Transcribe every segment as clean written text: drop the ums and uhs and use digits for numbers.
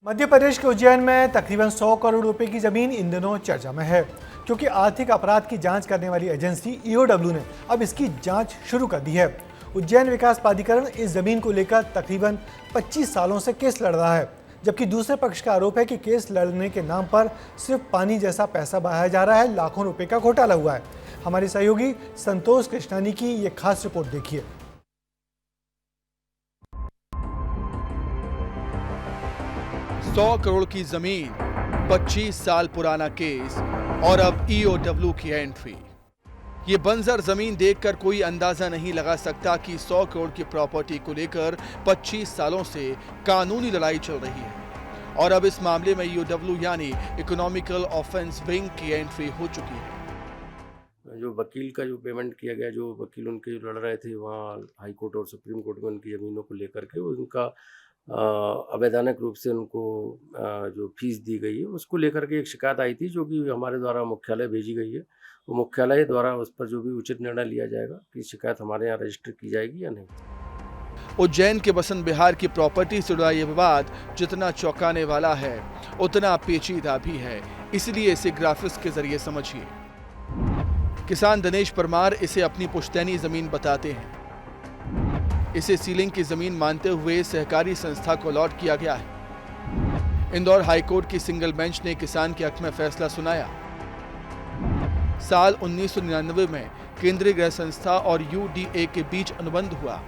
मध्य प्रदेश के उज्जैन में तकरीबन 100 करोड़ रुपए की जमीन इन दिनों चर्चा में है, क्योंकि आर्थिक अपराध की जांच करने वाली एजेंसी ईओडब्ल्यू ने अब इसकी जांच शुरू कर दी है। उज्जैन विकास प्राधिकरण इस जमीन को लेकर तकरीबन 25 सालों से केस लड़ रहा है, जबकि दूसरे पक्ष का आरोप है कि केस लड़ने के नाम पर सिर्फ पानी जैसा पैसा बहाया जा रहा है, लाखों रुपए का घोटाला हुआ है। हमारे सहयोगी संतोष कृष्णानी की ये खास रिपोर्ट देखिए। $100 करोड़ की जमीन, 25 साल पुराना केस और अब ईओडब्ल्यू की एंट्री। ये बंजर जमीन देखकर कोई अंदाजा नहीं लगा सकता कि 100 करोड़ की प्रॉपर्टी को लेकर 25 सालों से कानूनी लड़ाई चल रही है और अब इस मामले में ईओडब्ल्यू यानी इकोनॉमिकल ऑफेंस विंग की एंट्री हो चुकी है। जो वकील का जो पेमेंट किया गया, जो वकील उनके लड़ रहे थे वहाँ हाई कोर्ट और सुप्रीम कोर्ट में उनकी ज़मीनों को लेकर के उनका अवैधानिक रूप से उनको जो फीस दी गई है उसको लेकर के एक शिकायत आई थी, जो कि हमारे द्वारा मुख्यालय भेजी गई है। वो मुख्यालय द्वारा उस पर जो भी उचित निर्णय लिया जाएगा कि शिकायत हमारे यहाँ रजिस्टर की जाएगी या नहीं। उज्जैन के बसंत बिहार की प्रॉपर्टी से जुड़ा ये विवाद जितना चौंकाने वाला है उतना पेचीदा भी है, इसलिए इसे ग्राफिक्स के जरिए समझिए। किसान दिनेश परमार इसे अपनी पुश्तैनी जमीन बताते हैं। इसे सीलिंग की जमीन मानते हुए सहकारी संस्था को अलॉट किया गया है। इंदौर हाईकोर्ट की सिंगल बेंच ने किसान के हक में फैसला सुनाया। साल 1999 में केंद्रीय गृह संस्था और यूडीए के बीच अनुबंध हुआ।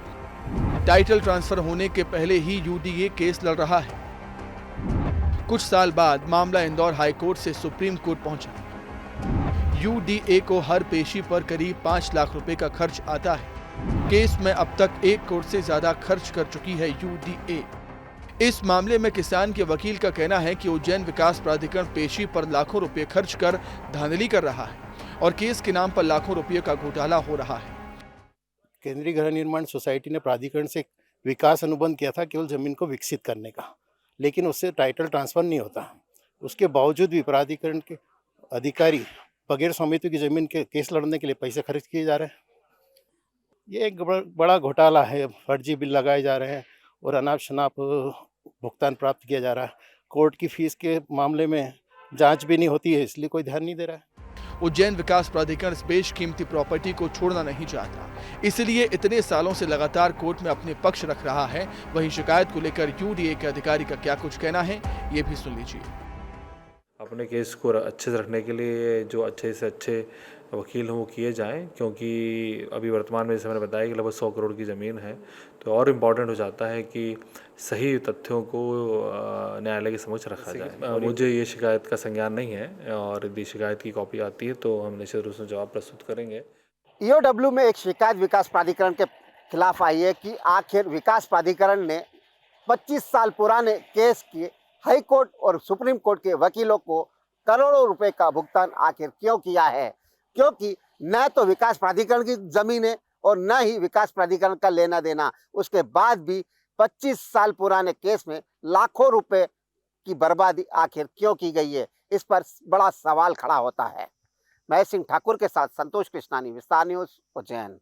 टाइटल ट्रांसफर होने के पहले ही यूडीए केस लड़ रहा है। कुछ साल बाद मामला इंदौर हाईकोर्ट से सुप्रीम कोर्ट पहुंचा। यूडीए को हर पेशी पर करीब 5 लाख रुपए का खर्च आता है। केस में अब तक 1 करोड़ से ज्यादा खर्च कर चुकी है यूडीए। इस मामले में किसान के वकील का कहना है कि उज्जैन विकास प्राधिकरण पेशी पर लाखों रुपए खर्च कर धांधली कर रहा है और केस के नाम पर लाखों रुपये का घोटाला हो रहा है। केंद्रीय गृह निर्माण सोसाइटी ने प्राधिकरण से विकास अनुबंध किया था केवल जमीन को विकसित करने का, लेकिन उससे टाइटल ट्रांसफर नहीं होता। उसके बावजूद भी प्राधिकरण के अधिकारी बगैर स्वामित्व की जमीन के केस लड़ने के लिए पैसे खर्च किए जा रहे हैं। ये एक बड़ा घोटाला है। फर्जी बिल लगाए जा रहे हैं और अनाप शनाप भुगतान प्राप्त किया जा रहा है। कोर्ट की फीस के मामले में जांच भी नहीं होती है, इसलिए कोई ध्यान नहीं दे रहा है। उज्जैन विकास प्राधिकरण इस बेशकीमती प्रॉपर्टी को छोड़ना नहीं चाहता, इसलिए इतने सालों से लगातार कोर्ट में अपने पक्ष रख रहा है। वहीं शिकायत को लेकर यूडीए के अधिकारी का क्या कुछ कहना है, ये भी सुन लीजिए। अपने केस को अच्छे से रखने के लिए जो अच्छे से अच्छे वकील हों वो किए जाएं, क्योंकि अभी वर्तमान में जैसे मैंने बताया कि लगभग 100 करोड़ की ज़मीन है, तो और इम्पॉर्टेंट हो जाता है कि सही तथ्यों को न्यायालय के समक्ष रखा जाए। मुझे ये शिकायत का संज्ञान नहीं है और यदि शिकायत की कॉपी आती है तो हम निश्चित रूप से जवाब प्रस्तुत करेंगे। ईओडब्ल्यू में एक शिकायत विकास प्राधिकरण के खिलाफ आई है कि आखिर विकास प्राधिकरण ने 25 साल पुराने केस के हाई कोर्ट और सुप्रीम कोर्ट के वकीलों को करोड़ों रुपए का भुगतान आखिर क्यों किया है, क्योंकि न तो विकास प्राधिकरण की जमीन है और न ही विकास प्राधिकरण का लेना देना। उसके बाद भी 25 साल पुराने केस में लाखों रुपए की बर्बादी आखिर क्यों की गई है, इस पर बड़ा सवाल खड़ा होता है। महेश सिंह ठाकुर के साथ संतोष कृष्णानी, विस्तार न्यूज़, उज्जैन।